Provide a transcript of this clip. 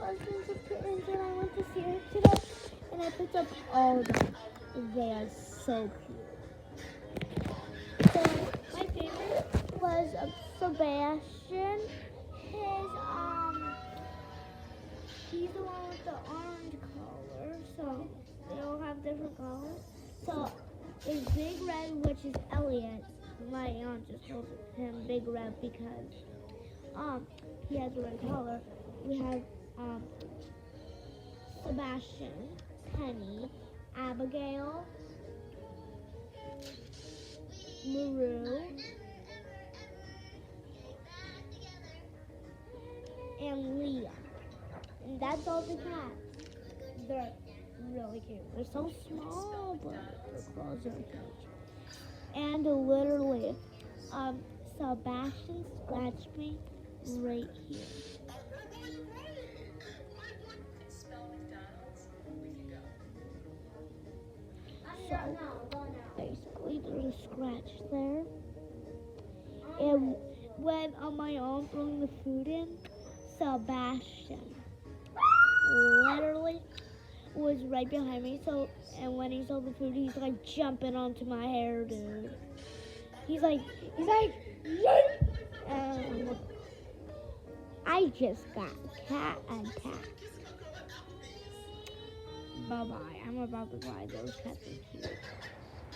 collections of kittens, and I went to see her today, and I picked up all of them. They are so cute. So my favorite was Sebastian. He's the one with the orange color, so they all have different colors. So there's Big Red, which is Elliot. My aunt just calls him Big Red because he has a red color. We have Sebastian, Penny, Abigail, Maru, and Leah. And that's all the cats. They're really cute. They're so small, but their claws are huge. And literally, Sebastian scratched me right here. So basically, there's a scratch there. And when my aunt brought the food in, Sebastian literally was right behind me. So, and when he saw the food, he's like jumping onto my hair, dude. He's like, Yay! I just got cat attacked. Bye bye. I'm about to cry. Those cats are cute.